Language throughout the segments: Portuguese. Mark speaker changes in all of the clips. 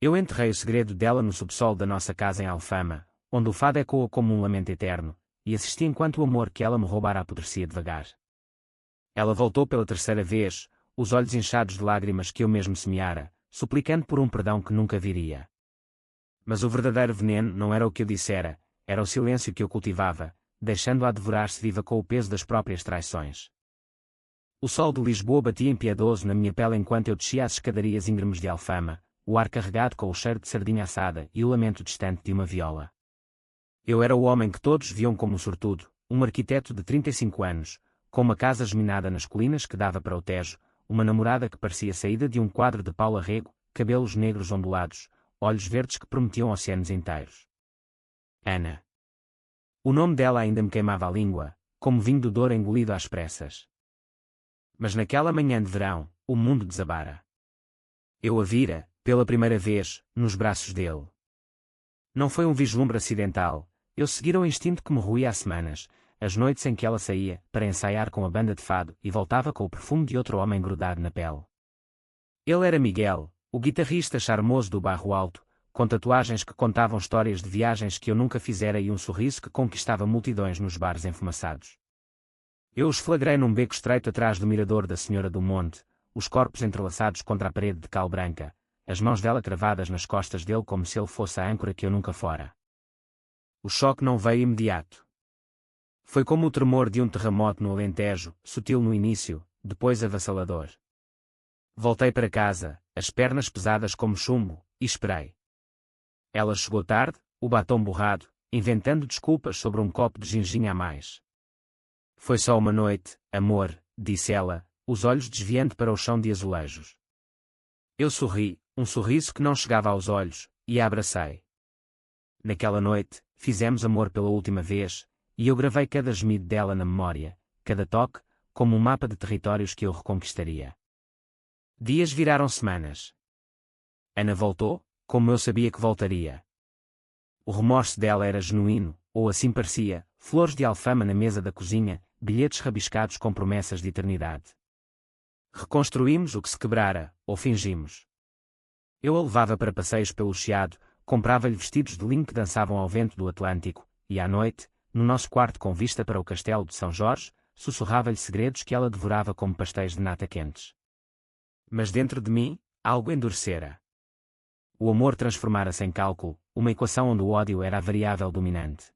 Speaker 1: Eu enterrei o segredo dela no subsolo da nossa casa em Alfama, onde o fado ecoa como um lamento eterno, e assisti enquanto o amor que ela me roubara apodrecia devagar. Ela voltou pela terceira vez, os olhos inchados de lágrimas que eu mesmo semeara, suplicando por um perdão que nunca viria. Mas o verdadeiro veneno não era o que eu dissera, era o silêncio que eu cultivava, deixando-a devorar-se viva com o peso das próprias traições. O sol de Lisboa batia impiedoso na minha pele enquanto eu descia as escadarias íngremes de Alfama, o ar carregado com o cheiro de sardinha assada e o lamento distante de uma viola. Eu era o homem que todos viam como sortudo, um arquiteto de 35 anos, com uma casa geminada nas colinas que dava para o Tejo, uma namorada que parecia saída de um quadro de Paula Rego, cabelos negros ondulados, olhos verdes que prometiam oceanos inteiros. Ana. O nome dela ainda me queimava a língua, como vinho do Douro engolido às pressas. Mas naquela manhã de verão, o mundo desabara. Eu a vira, pela primeira vez, nos braços dele. Não foi um vislumbre acidental, eu seguira o instinto que me roía há semanas, as noites em que ela saía, para ensaiar com a banda de fado e voltava com o perfume de outro homem grudado na pele. Ele era Miguel, o guitarrista charmoso do Barro Alto, com tatuagens que contavam histórias de viagens que eu nunca fizera e um sorriso que conquistava multidões nos bares enfumaçados. Eu os flagrei num beco estreito atrás do mirador da Senhora do Monte, os corpos entrelaçados contra a parede de cal branca, as mãos dela cravadas nas costas dele como se ele fosse a âncora que eu nunca fora. O choque não veio imediato. Foi como o tremor de um terremoto no Alentejo, sutil no início, depois avassalador. Voltei para casa, as pernas pesadas como chumbo, e esperei. Ela chegou tarde, o batom borrado, inventando desculpas sobre um copo de ginginha a mais. Foi só uma noite, amor, disse ela, os olhos desviando para o chão de azulejos. Eu sorri, um sorriso que não chegava aos olhos, e a abracei. Naquela noite, fizemos amor pela última vez, e eu gravei cada gemido dela na memória, cada toque, como um mapa de territórios que eu reconquistaria. Dias viraram semanas. Ana voltou, como eu sabia que voltaria. O remorso dela era genuíno, ou assim parecia, flores de alfama na mesa da cozinha, bilhetes rabiscados com promessas de eternidade. Reconstruímos o que se quebrara, ou fingimos. Eu a levava para passeios pelo Chiado, comprava-lhe vestidos de linho que dançavam ao vento do Atlântico, e à noite, no nosso quarto com vista para o castelo de São Jorge, sussurrava-lhe segredos que ela devorava como pastéis de nata quentes. Mas dentro de mim, algo endurecera. O amor transformara-se em cálculo, uma equação onde o ódio era a variável dominante.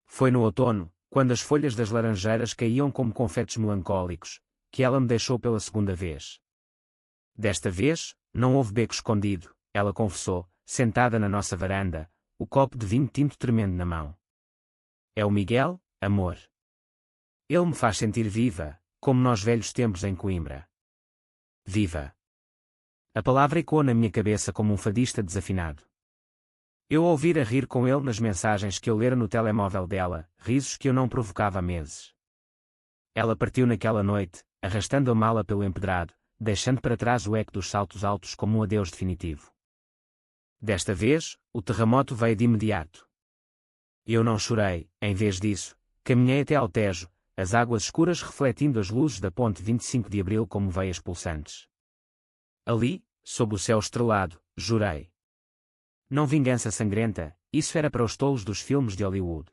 Speaker 1: Foi no outono, quando as folhas das laranjeiras caíam como confetes melancólicos, que ela me deixou pela segunda vez. Desta vez, não houve beco escondido, ela confessou, sentada na nossa varanda, o copo de vinho tinto tremendo na mão. É o Miguel, amor. Ele me faz sentir viva, como nos velhos tempos em Coimbra. Viva! A palavra ecoou na minha cabeça como um fadista desafinado. Eu ouvira rir com ele nas mensagens que eu lera no telemóvel dela, risos que eu não provocava há meses. Ela partiu naquela noite, arrastando a mala pelo empedrado, deixando para trás o eco dos saltos altos como um adeus definitivo. Desta vez, o terremoto veio de imediato. Eu não chorei, em vez disso, caminhei até ao Tejo, as águas escuras refletindo as luzes da ponte 25 de Abril como veias pulsantes. Ali, sob o céu estrelado, jurei. Não vingança sangrenta, isso era para os tolos dos filmes de Hollywood.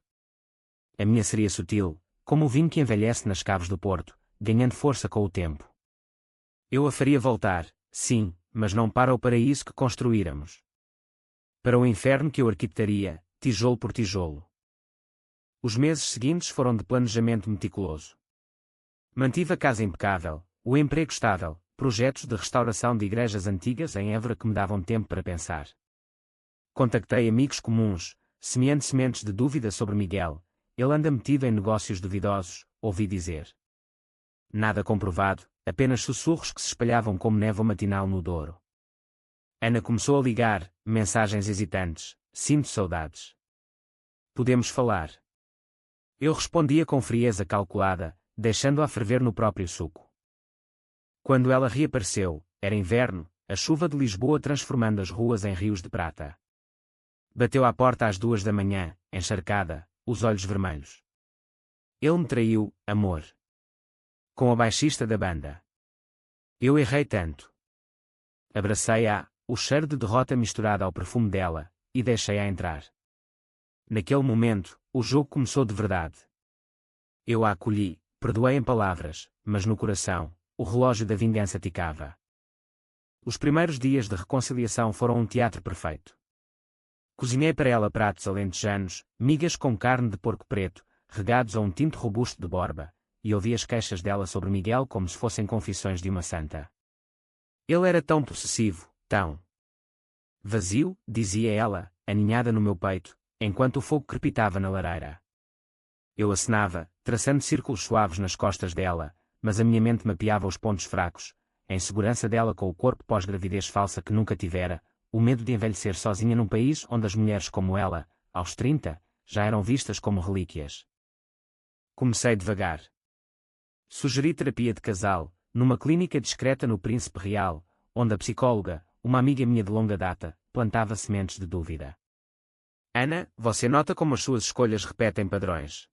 Speaker 1: A minha seria sutil, como o vinho que envelhece nas caves do Porto, ganhando força com o tempo. Eu a faria voltar, sim, mas não para o paraíso que construíramos. Para o inferno que eu arquitetaria, tijolo por tijolo. Os meses seguintes foram de planejamento meticuloso. Mantive a casa impecável, o emprego estável, projetos de restauração de igrejas antigas em Évora que me davam tempo para pensar. Contactei amigos comuns, semeando sementes de dúvida sobre Miguel. Ele anda metido em negócios duvidosos, ouvi dizer. Nada comprovado, apenas sussurros que se espalhavam como névoa matinal no Douro. Ana começou a ligar, mensagens hesitantes, sinto saudades. Podemos falar. Eu respondia com frieza calculada, deixando-a ferver no próprio suco. Quando ela reapareceu, era inverno, a chuva de Lisboa transformando as ruas em rios de prata. Bateu à porta às 2 da manhã, encharcada, os olhos vermelhos. Ele me traiu, amor. Com a baixista da banda. Eu errei tanto. Abracei-a, o cheiro de derrota misturado ao perfume dela, e deixei-a entrar. Naquele momento, o jogo começou de verdade. Eu a acolhi, perdoei em palavras, mas no coração, o relógio da vingança ticava. Os primeiros dias de reconciliação foram um teatro perfeito. Cozinhei para ela pratos alentejanos, migas com carne de porco preto, regados a um tinto robusto de Borba, e ouvi as queixas dela sobre Miguel como se fossem confissões de uma santa. Ele era tão possessivo, tão vazio, dizia ela, aninhada no meu peito, enquanto o fogo crepitava na lareira. Eu acenava, traçando círculos suaves nas costas dela, mas a minha mente mapeava os pontos fracos, a insegurança dela com o corpo pós-gravidez falsa que nunca tivera, o medo de envelhecer sozinha num país onde as mulheres como ela, aos 30, já eram vistas como relíquias. Comecei devagar. Sugeri terapia de casal, numa clínica discreta no Príncipe Real, onde a psicóloga, uma amiga minha de longa data, plantava sementes de dúvida. Ana, você nota como as suas escolhas repetem padrões.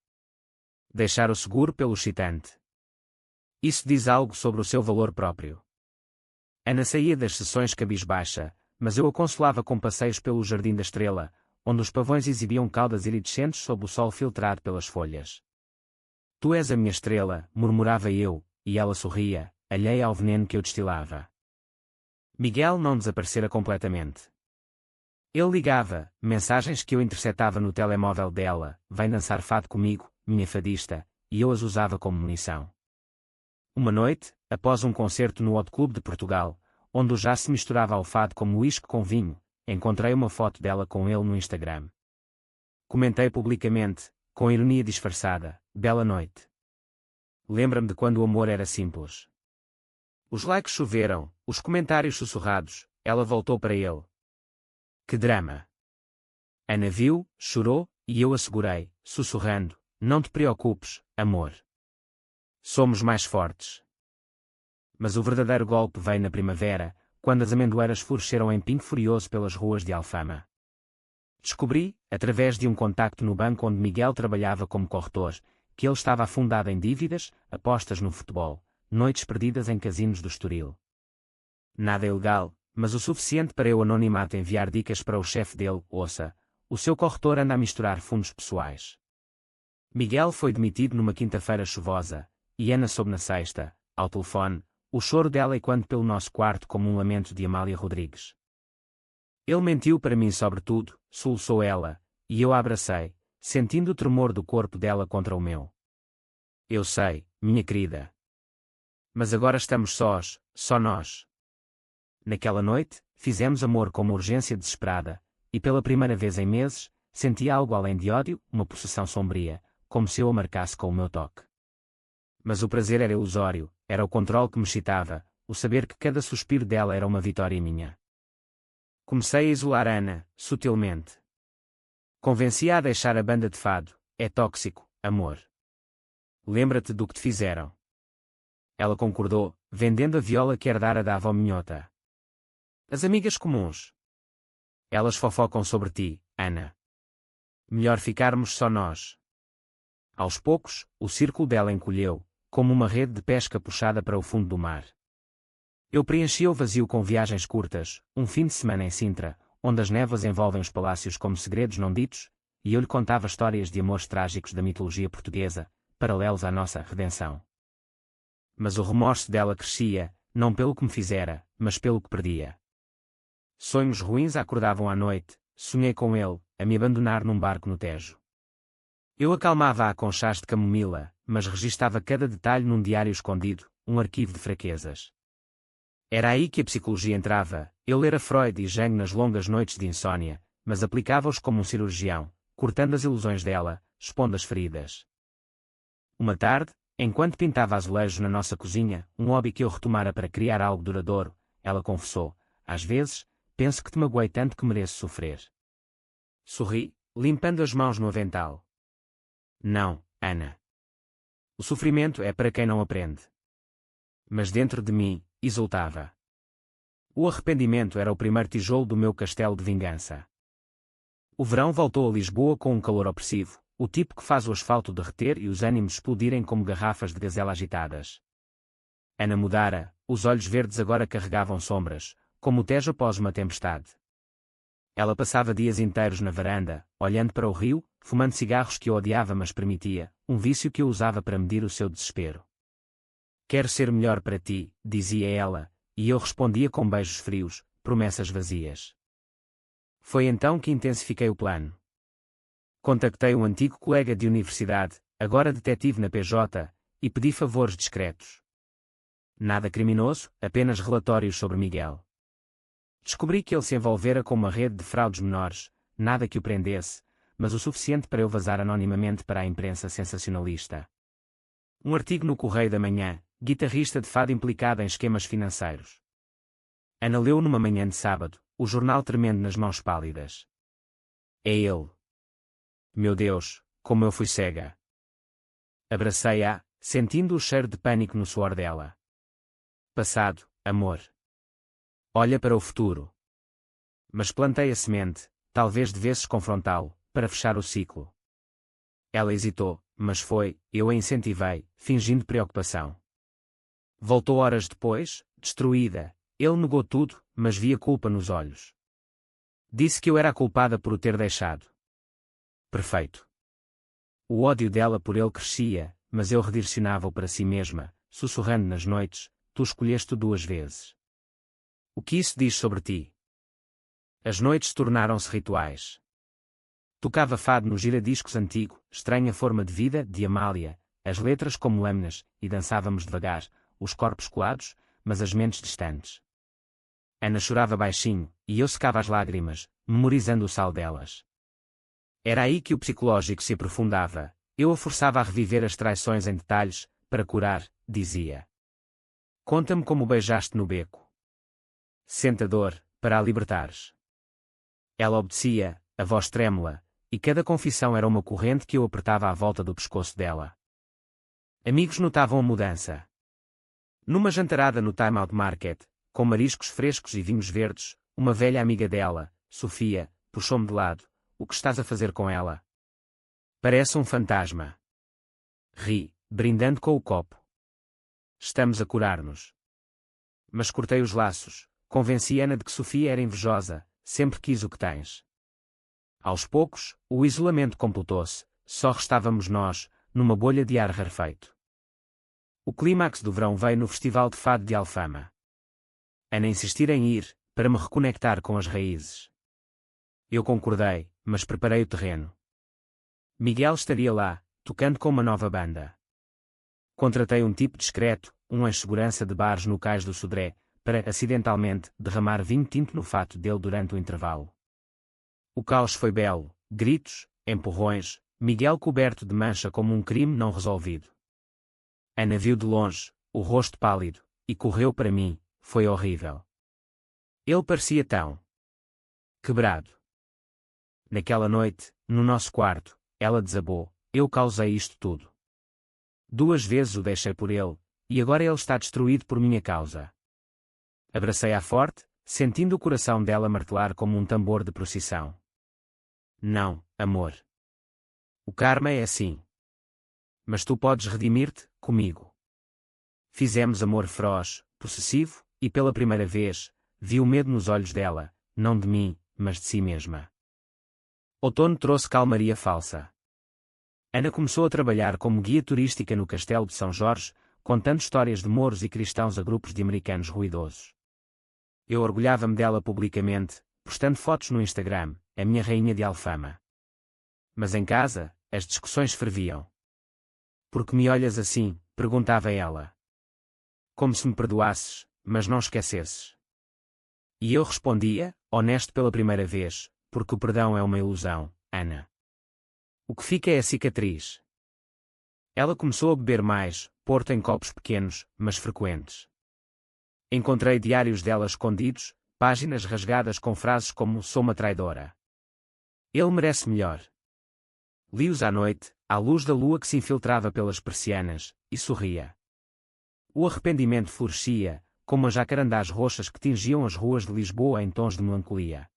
Speaker 1: Deixar o seguro pelo excitante. Isso diz algo sobre o seu valor próprio. Ana saía das sessões cabisbaixa, mas eu a consolava com passeios pelo Jardim da Estrela, onde os pavões exibiam caudas iridescentes sob o sol filtrado pelas folhas. Tu és a minha estrela, murmurava eu, e ela sorria, alheia ao veneno que eu destilava. Miguel não desaparecera completamente. Ele ligava, mensagens que eu interceptava no telemóvel dela, vem dançar fado comigo, minha fadista, e eu as usava como munição. Uma noite, após um concerto no Hot Club de Portugal, onde o jazz se misturava ao fado como uísque com vinho, encontrei uma foto dela com ele no Instagram. Comentei publicamente, com ironia disfarçada, bela noite. Lembra-me de quando o amor era simples. Os likes choveram, os comentários sussurrados, ela voltou para ele. Que drama! Ana viu, chorou, e eu a segurei, sussurrando, não te preocupes, amor. Somos mais fortes. Mas o verdadeiro golpe veio na primavera, quando as amendoeiras floresceram em pingo furioso pelas ruas de Alfama. Descobri, através de um contacto no banco onde Miguel trabalhava como corretor, que ele estava afundado em dívidas, apostas no futebol, noites perdidas em casinos do Estoril. Nada ilegal, mas o suficiente para eu anonimato enviar dicas para o chefe dele, ouça, o seu corretor anda a misturar fundos pessoais. Miguel foi demitido numa quinta-feira chuvosa, e Ana soube na sexta, ao telefone, o choro dela ecoando pelo nosso quarto como um lamento de Amália Rodrigues. Ele mentiu para mim sobre tudo, soluçou ela, e eu a abracei, sentindo o tremor do corpo dela contra o meu. Eu sei, minha querida. Mas agora estamos sós, só nós. Naquela noite, fizemos amor com uma urgência desesperada, e pela primeira vez em meses, senti algo além de ódio, uma possessão sombria, como se eu a marcasse com o meu toque. Mas o prazer era ilusório, era o controle que me excitava, o saber que cada suspiro dela era uma vitória minha. Comecei a isolar Ana, sutilmente. Convenci-a a deixar a banda de fado, é tóxico, amor. Lembra-te do que te fizeram. Ela concordou, vendendo a viola que herdara da avó minhota. As amigas comuns. Elas fofocam sobre ti, Ana. Melhor ficarmos só nós. Aos poucos, o círculo dela encolheu, como uma rede de pesca puxada para o fundo do mar. Eu preenchia o vazio com viagens curtas, um fim de semana em Sintra, onde as névoas envolvem os palácios como segredos não ditos, e eu lhe contava histórias de amores trágicos da mitologia portuguesa, paralelos à nossa redenção. Mas o remorso dela crescia, não pelo que me fizera, mas pelo que perdia. Sonhos ruins a acordavam à noite, sonhei com ele, a me abandonar num barco no Tejo. Eu acalmava-a com chás de camomila, mas registava cada detalhe num diário escondido, um arquivo de fraquezas. Era aí que a psicologia entrava, eu lera Freud e Jung nas longas noites de insônia, mas aplicava-os como um cirurgião, cortando as ilusões dela, expondo as feridas. Uma tarde, enquanto pintava azulejos na nossa cozinha, um hobby que eu retomara para criar algo duradouro, ela confessou, às vezes, penso que te magoei tanto que mereço sofrer. Sorri, limpando as mãos no avental. Não, Ana. O sofrimento é para quem não aprende. Mas dentro de mim, exultava. O arrependimento era o primeiro tijolo do meu castelo de vingança. O verão voltou a Lisboa com um calor opressivo, o tipo que faz o asfalto derreter e os ânimos explodirem como garrafas de gazela agitadas. Ana mudara, os olhos verdes agora carregavam sombras, como o Tejo após uma tempestade. Ela passava dias inteiros na varanda, olhando para o rio, fumando cigarros que eu odiava mas permitia, um vício que eu usava para medir o seu desespero. Quero ser melhor para ti, dizia ela, e eu respondia com beijos frios, promessas vazias. Foi então que intensifiquei o plano. Contactei um antigo colega de universidade, agora detetive na PJ, e pedi favores discretos. Nada criminoso, apenas relatórios sobre Miguel. Descobri que ele se envolvera com uma rede de fraudes menores, nada que o prendesse, mas o suficiente para eu vazar anonimamente para a imprensa sensacionalista. Um artigo no Correio da Manhã, guitarrista de fado implicado em esquemas financeiros. Ana leu numa manhã de sábado, o jornal tremendo nas mãos pálidas. É ele. Meu Deus, como eu fui cega. Abracei-a, sentindo o cheiro de pânico no suor dela. Passado, amor. Olha para o futuro. Mas plantei a semente, talvez devesses confrontá-lo, para fechar o ciclo. Ela hesitou, mas eu a incentivei, fingindo preocupação. Voltou horas depois, destruída. Ele negou tudo, mas via culpa nos olhos. Disse que eu era a culpada por o ter deixado. Perfeito. O ódio dela por ele crescia, mas eu redirecionava-o para si mesma, sussurrando nas noites, tu escolheste-o 2 vezes. O que isso diz sobre ti? As noites tornaram-se rituais. Tocava fado no giradiscos antigo, estranha forma de vida, de Amália, as letras como lâminas, e dançávamos devagar, os corpos colados, mas as mentes distantes. Ana chorava baixinho, e eu secava as lágrimas, memorizando o sal delas. Era aí que o psicológico se aprofundava, eu a forçava a reviver as traições em detalhes, para curar, dizia. Conta-me como beijaste no beco. Sente a dor, para a libertares. Ela obedecia, a voz trêmula, e cada confissão era uma corrente que eu apertava à volta do pescoço dela. Amigos notavam a mudança. Numa jantarada no Time Out Market, com mariscos frescos e vinhos verdes, uma velha amiga dela, Sofia, puxou-me de lado. O que estás a fazer com ela? Parece um fantasma. Ri, brindando com o copo. Estamos a curar-nos. Mas cortei os laços, convenci Ana de que Sofia era invejosa, sempre quis o que tens. Aos poucos, o isolamento completou-se, só restávamos nós, numa bolha de ar rarefeito. O clímax do verão veio no Festival de Fado de Alfama. Ana insistir em ir, para me reconectar com as raízes. Eu concordei, mas preparei o terreno. Miguel estaria lá, tocando com uma nova banda. Contratei um tipo discreto, um ex-segurança de bares no cais do Sodré, para, acidentalmente, derramar vinho tinto no fato dele durante o intervalo. O caos foi belo, gritos, empurrões, Miguel coberto de mancha como um crime não resolvido. Ana viu de longe, o rosto pálido, e correu para mim, foi horrível. Ele parecia tão quebrado. Naquela noite, no nosso quarto, ela desabou, eu causei isto tudo. 2 vezes o deixei por ele, e agora ele está destruído por minha causa. Abracei-a forte, sentindo o coração dela martelar como um tambor de procissão. Não, amor. O karma é assim. Mas tu podes redimir-te, comigo. Fizemos amor feroz, possessivo, e pela primeira vez, vi o medo nos olhos dela, não de mim, mas de si mesma. Outono trouxe calmaria falsa. Ana começou a trabalhar como guia turística no Castelo de São Jorge, contando histórias de mouros e cristãos a grupos de americanos ruidosos. Eu orgulhava-me dela publicamente, postando fotos no Instagram, a minha rainha de Alfama. Mas em casa, as discussões ferviam. Por que me olhas assim? Perguntava ela. Como se me perdoasses, mas não esquecesses. E eu respondia, honesto pela primeira vez, porque o perdão é uma ilusão, Ana. O que fica é a cicatriz. Ela começou a beber mais, pôr-te em copos pequenos, mas frequentes. Encontrei diários dela escondidos, páginas rasgadas com frases como sou uma traidora. Ele merece melhor. Li-os à noite, à luz da lua que se infiltrava pelas persianas, e sorria. O arrependimento florescia, como as jacarandás roxas que tingiam as ruas de Lisboa em tons de melancolia.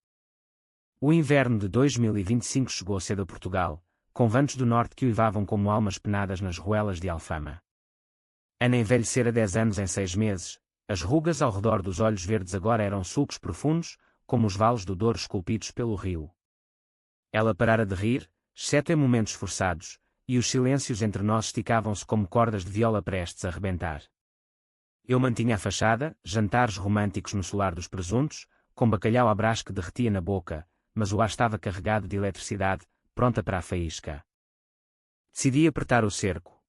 Speaker 1: O inverno de 2025 chegou cedo a Portugal, com ventos do norte que uivavam como almas penadas nas ruelas de Alfama. Ana envelhecera 10 anos em 6 meses, As rugas ao redor dos olhos verdes agora eram sulcos profundos, como os vales do Douro esculpidos pelo rio. Ela parara de rir, exceto em momentos forçados, e os silêncios entre nós esticavam-se como cordas de viola prestes a rebentar. Eu mantinha a fachada, jantares românticos no solar dos presuntos, com bacalhau à brás que derretia na boca, mas o ar estava carregado de eletricidade, pronta para a faísca. Decidi apertar o cerco.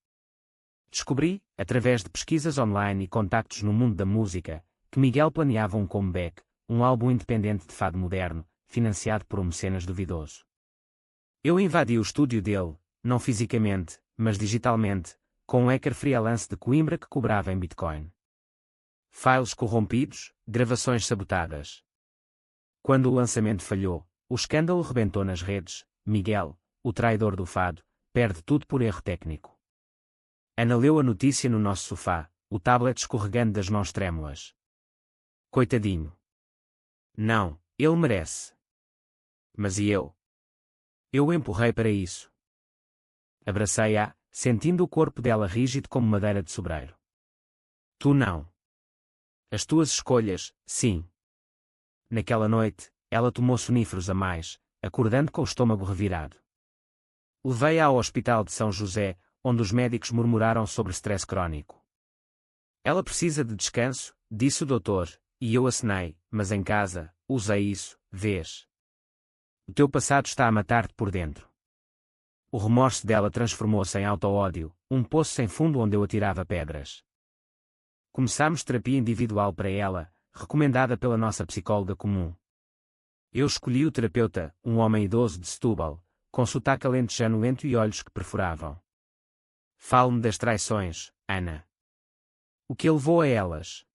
Speaker 1: Descobri, através de pesquisas online e contactos no mundo da música, que Miguel planeava um comeback, um álbum independente de fado moderno, financiado por um mecenas duvidoso. Eu invadi o estúdio dele, não fisicamente, mas digitalmente, com um hacker freelance de Coimbra que cobrava em Bitcoin. Files corrompidos, gravações sabotadas. Quando o lançamento falhou, o escândalo rebentou nas redes. Miguel, o traidor do fado, perde tudo por erro técnico. Ana leu a notícia no nosso sofá, o tablet escorregando das mãos trêmulas. Coitadinho. Não, ele merece. Mas e eu? Eu o empurrei para isso. Abracei-a, sentindo o corpo dela rígido como madeira de sobreiro. Tu não. As tuas escolhas, sim. Naquela noite, ela tomou soníferos a mais, acordando com o estômago revirado. Levei-a ao hospital de São José, onde os médicos murmuraram sobre stress crônico. Ela precisa de descanso, disse o doutor, e eu acenei, mas em casa, usei isso, vês. O teu passado está a matar-te por dentro. O remorso dela transformou-se em auto-ódio, um poço sem fundo onde eu atirava pedras. Começámos terapia individual para ela, recomendada pela nossa psicóloga comum. Eu escolhi o terapeuta, um homem idoso de Setúbal, com sotaque alentejano lento e olhos que perfuravam. Fale-me das traições, Ana. O que levou a elas?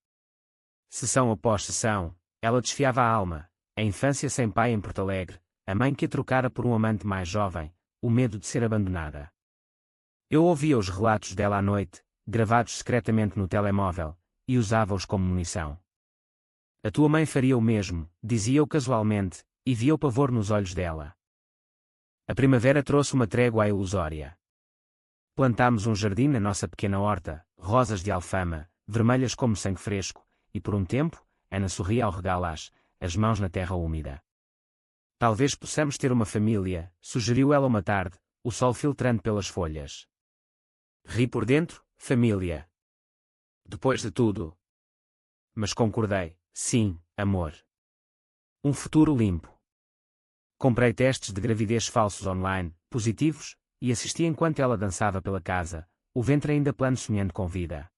Speaker 1: Sessão após sessão, ela desfiava a alma, a infância sem pai em Porto Alegre, a mãe que a trocara por um amante mais jovem, o medo de ser abandonada. Eu ouvia os relatos dela à noite, gravados secretamente no telemóvel, e usava-os como munição. A tua mãe faria o mesmo, dizia-eu casualmente, e via o pavor nos olhos dela. A primavera trouxe uma trégua ilusória. Plantámos um jardim na nossa pequena horta, rosas de alfama, vermelhas como sangue fresco, e por um tempo, Ana sorria ao regá-las, as mãos na terra úmida. Talvez possamos ter uma família, sugeriu ela uma tarde, o sol filtrando pelas folhas. Ri por dentro, família. Depois de tudo. Mas concordei, sim, amor. Um futuro limpo. Comprei testes de gravidez falsos online, positivos, e assisti enquanto ela dançava pela casa, o ventre ainda plano sonhando com vida.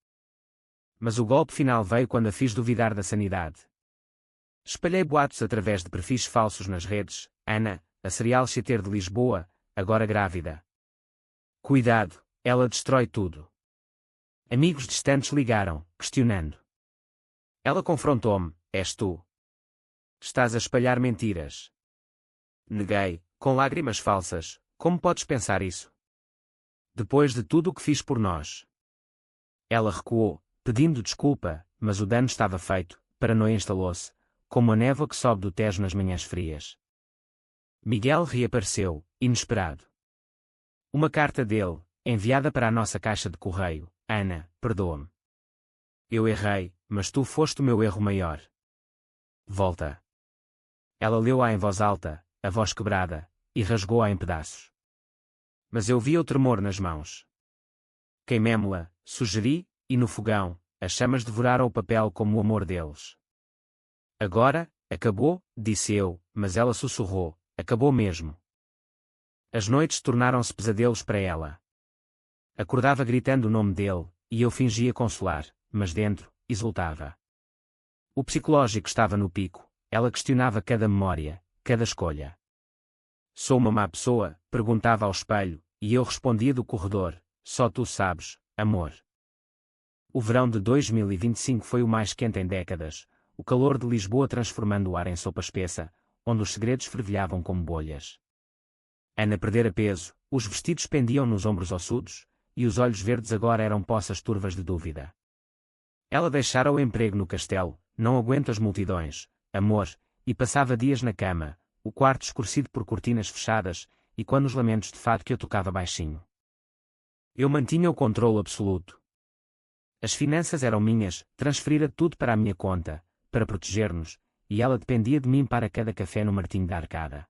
Speaker 1: Mas o golpe final veio quando a fiz duvidar da sanidade. Espalhei boatos através de perfis falsos nas redes. Ana, a serial cheater de Lisboa, agora grávida. Cuidado, ela destrói tudo. Amigos distantes ligaram, questionando. Ela confrontou-me, és tu. Estás a espalhar mentiras. Neguei, com lágrimas falsas, como podes pensar isso? Depois de tudo o que fiz por nós. Ela recuou, pedindo desculpa, mas o dano estava feito, paranoia instalou-se, como a névoa que sobe do Tejo nas manhãs frias. Miguel reapareceu, inesperado. Uma carta dele, enviada para a nossa caixa de correio. Ana, perdoa-me. Eu errei, mas tu foste o meu erro maior. Volta. Ela leu-a em voz alta, a voz quebrada, e rasgou-a em pedaços. Mas eu via o tremor nas mãos. Queimemo-la, sugeri, e no fogão, as chamas devoraram o papel como o amor deles. Agora, acabou, disse eu, mas ela sussurrou, acabou mesmo. As noites tornaram-se pesadelos para ela. Acordava gritando o nome dele, e eu fingia consolar, mas dentro, exultava. O psicológico estava no pico, ela questionava cada memória, cada escolha. Sou uma má pessoa? Perguntava ao espelho, e eu respondia do corredor, só tu sabes, amor. O verão de 2025 foi o mais quente em décadas, o calor de Lisboa transformando o ar em sopa espessa, onde os segredos fervilhavam como bolhas. Ana perdera peso, os vestidos pendiam nos ombros ossudos, e os olhos verdes agora eram poças turvas de dúvida. Ela deixara o emprego no castelo, não aguento as multidões, amor, e passava dias na cama, o quarto escurecido por cortinas fechadas, e quando os lamentos de fado que eu tocava baixinho. Eu mantinha o controle absoluto. As finanças eram minhas, transferira tudo para a minha conta, para proteger-nos, e ela dependia de mim para cada café no Martinho da Arcada.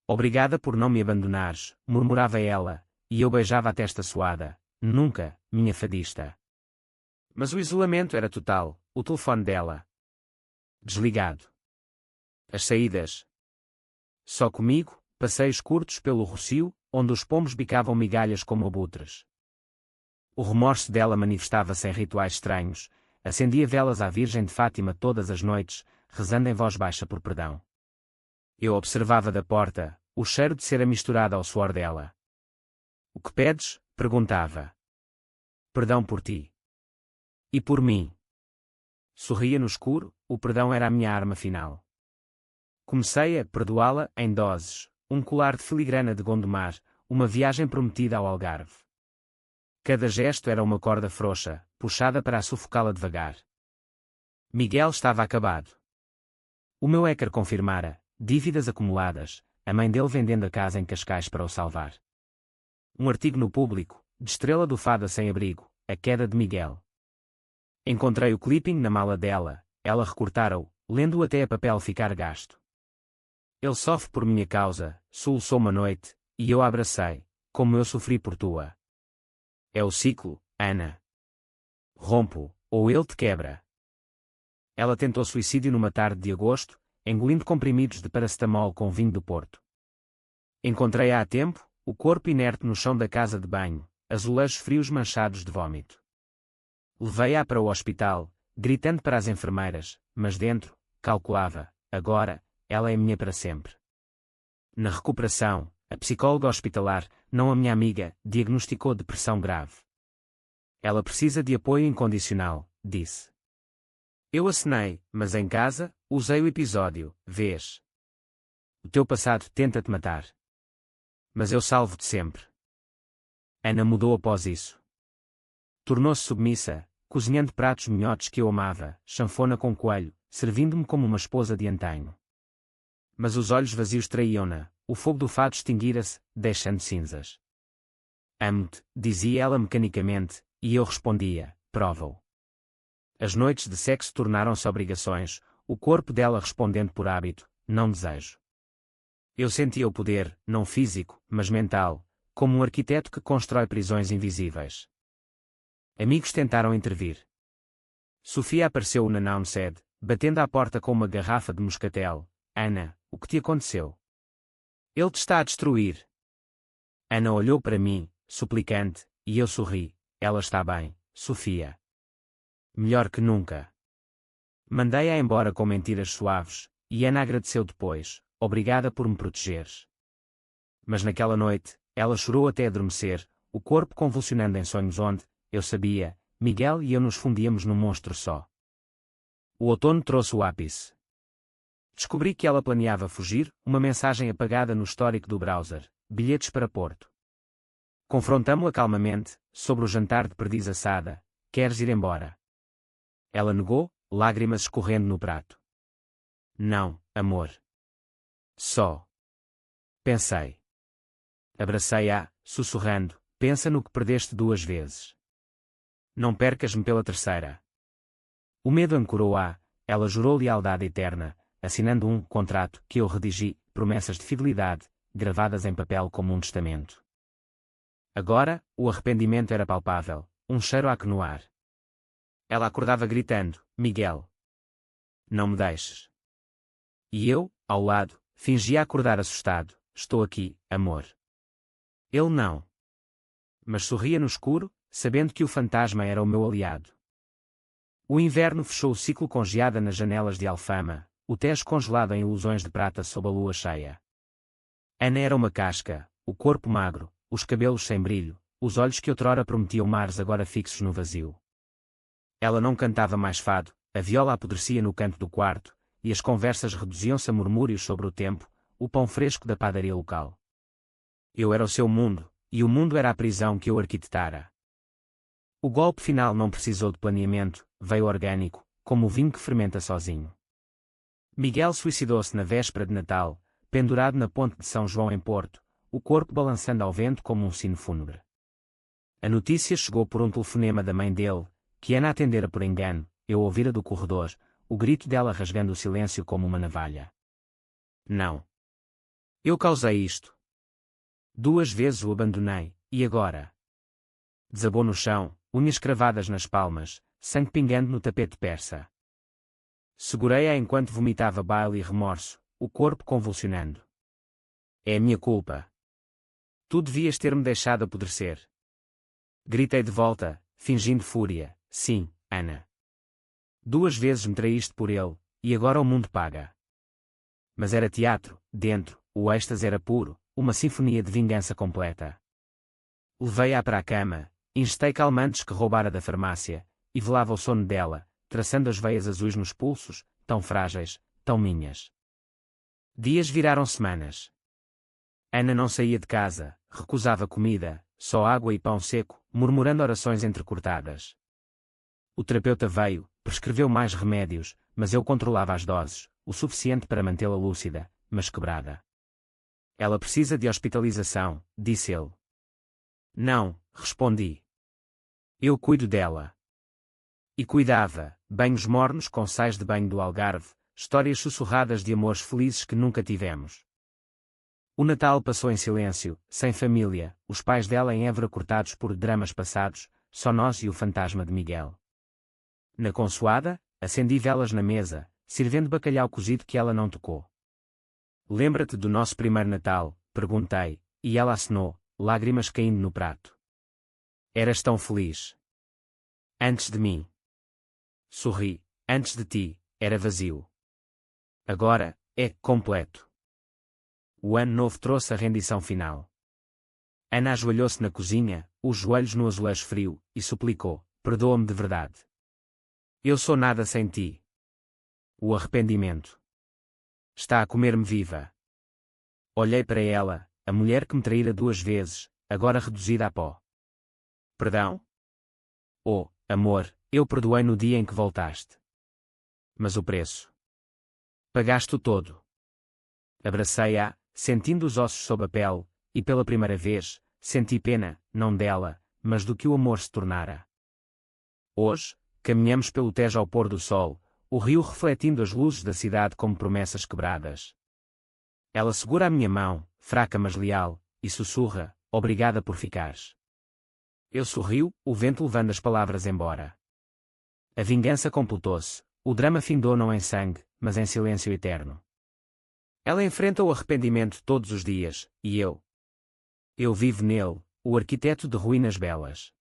Speaker 1: Obrigada por não me abandonares, murmurava ela, e eu beijava a testa suada. Nunca, minha fadista. Mas o isolamento era total, o telefone dela desligado. As saídas só comigo, passeios curtos pelo Rocio, onde os pombos bicavam migalhas como abutres. O remorso dela manifestava-se em rituais estranhos, acendia velas à Virgem de Fátima todas as noites, rezando em voz baixa por perdão. Eu observava da porta, o cheiro de cera misturado ao suor dela. O que pedes? Perguntava. Perdão por ti. E por mim. Sorria no escuro, o perdão era a minha arma final. Comecei a perdoá-la em doses, um colar de filigrana de Gondomar, uma viagem prometida ao Algarve. Cada gesto era uma corda frouxa, puxada para a sufocá-la devagar. Miguel estava acabado. O meu écar confirmara, dívidas acumuladas, a mãe dele vendendo a casa em Cascais para o salvar. Um artigo no Público, de Estrela do Fada sem abrigo, a queda de Miguel. Encontrei o clipping na mala dela, ela recortara-o, lendo-o até a papel ficar gasto. Ele sofre por minha causa, soluçou uma noite, e eu a abracei, como eu sofri por tua. É o ciclo, Ana. Rompo, ou ele te quebra. Ela tentou suicídio numa tarde de agosto, engolindo comprimidos de paracetamol com vinho do Porto. Encontrei-a a tempo, o corpo inerte no chão da casa de banho, azulejos frios manchados de vômito. Levei-a para o hospital, gritando para as enfermeiras, mas dentro, calculava, agora, ela é minha para sempre. Na recuperação, a psicóloga hospitalar, não a minha amiga, diagnosticou depressão grave. Ela precisa de apoio incondicional, disse. Eu acenei, mas em casa, usei o episódio, vês. O teu passado tenta-te matar. Mas eu salvo-te sempre. Ana mudou após isso. Tornou-se submissa, cozinhando pratos minhotos que eu amava, chanfona com coelho, servindo-me como uma esposa de antanho. Mas os olhos vazios traíam-na, o fogo do fado extinguira-se, deixando cinzas. Amo-te, dizia ela mecanicamente, e eu respondia, prova-o. As noites de sexo tornaram-se obrigações, o corpo dela respondendo por hábito, não desejo. Eu sentia o poder, não físico, mas mental, como um arquiteto que constrói prisões invisíveis. Amigos tentaram intervir. Sofia apareceu na Nounsed, batendo à porta com uma garrafa de moscatel. Ana, o que te aconteceu? Ele te está a destruir. Ana olhou para mim, suplicante, e eu sorri. Ela está bem, Sofia. Melhor que nunca. Mandei-a embora com mentiras suaves, e Ana agradeceu depois, obrigada por me protegeres. Mas naquela noite, ela chorou até adormecer, o corpo convulsionando em sonhos onde, eu sabia, Miguel e eu nos fundíamos num monstro só. O outono trouxe o ápice. Descobri que ela planeava fugir, uma mensagem apagada no histórico do browser, bilhetes para Porto. Confrontamo-a calmamente, sobre o jantar de perdiz assada, queres ir embora? Ela negou, lágrimas escorrendo no prato. Não, amor. Só. Pensei. Abracei-a, sussurrando, pensa no que perdeste 2 vezes. Não percas-me pela terceira. O medo ancorou-a, ela jurou lealdade eterna, assinando um contrato que eu redigi, promessas de fidelidade, gravadas em papel como um testamento. Agora, o arrependimento era palpável, um cheiro a aquenoar. Ela acordava gritando, Miguel. Não me deixes. E eu, ao lado, fingia acordar assustado, estou aqui, amor. Ele não. Mas sorria no escuro, sabendo que o fantasma era o meu aliado. O inverno fechou o ciclo com geada nas janelas de Alfama, o Tejo congelado em ilusões de prata sob a lua cheia. Ana era uma casca, o corpo magro, os cabelos sem brilho, os olhos que outrora prometiam mares agora fixos no vazio. Ela não cantava mais fado, a viola apodrecia no canto do quarto, e as conversas reduziam-se a murmúrios sobre o tempo, o pão fresco da padaria local. Eu era o seu mundo, e o mundo era a prisão que eu arquitetara. O golpe final não precisou de planeamento, veio orgânico, como o vinho que fermenta sozinho. Miguel suicidou-se na véspera de Natal, pendurado na ponte de São João em Porto, o corpo balançando ao vento como um sino fúnebre. A notícia chegou por um telefonema da mãe dele, que Ana atendera por engano, eu ouvira do corredor, o grito dela rasgando o silêncio como uma navalha. Não. Eu causei isto. 2 vezes o abandonei, e agora? Desabou no chão, unhas cravadas nas palmas, sangue pingando no tapete persa. Segurei-a enquanto vomitava bile e remorso, o corpo convulsionando. É a minha culpa. Tu devias ter-me deixado apodrecer. Gritei de volta, fingindo fúria. Sim, Ana. 2 vezes me traíste por ele, e agora o mundo paga. Mas era teatro, dentro, o êxtase era puro, uma sinfonia de vingança completa. Levei-a para a cama, injetei calmantes que roubara da farmácia, e velava o sono dela, traçando as veias azuis nos pulsos, tão frágeis, tão minhas. Dias viraram semanas. Ana não saía de casa, recusava comida, só água e pão seco, murmurando orações entrecortadas. O terapeuta veio, prescreveu mais remédios, mas eu controlava as doses, o suficiente para mantê-la lúcida, mas quebrada. Ela precisa de hospitalização, disse ele. Não, respondi. Eu cuido dela. E cuidava, banhos mornos com sais de banho do Algarve, histórias sussurradas de amores felizes que nunca tivemos. O Natal passou em silêncio, sem família, os pais dela em Évora cortados por dramas passados, só nós e o fantasma de Miguel. Na consoada, acendi velas na mesa, sirvendo bacalhau cozido que ela não tocou. Lembra-te do nosso primeiro Natal? Perguntei, e ela acenou, lágrimas caindo no prato. Eras tão feliz. Antes de mim. Sorri, antes de ti, era vazio. Agora, é completo. O ano novo trouxe a rendição final. Ana ajoelhou-se na cozinha, os joelhos no azulejo frio, e suplicou, perdoa-me de verdade. Eu sou nada sem ti. O arrependimento está a comer-me viva. Olhei para ela, a mulher que me traíra 2 vezes, agora reduzida a pó. Perdão? Oh, amor, eu perdoei no dia em que voltaste. Mas o preço? Pagaste-o todo. Abracei-a, sentindo os ossos sob a pele, e pela primeira vez, senti pena, não dela, mas do que o amor se tornara. Hoje, caminhamos pelo Tejo ao pôr do sol, o rio refletindo as luzes da cidade como promessas quebradas. Ela segura a minha mão, fraca mas leal, e sussurra, obrigada por ficares. Eu sorrio, o vento levando as palavras embora. A vingança completou-se, o drama findou não em sangue, mas em silêncio eterno. Ela enfrenta o arrependimento todos os dias, e eu? Eu vivo nele, o arquiteto de ruínas belas.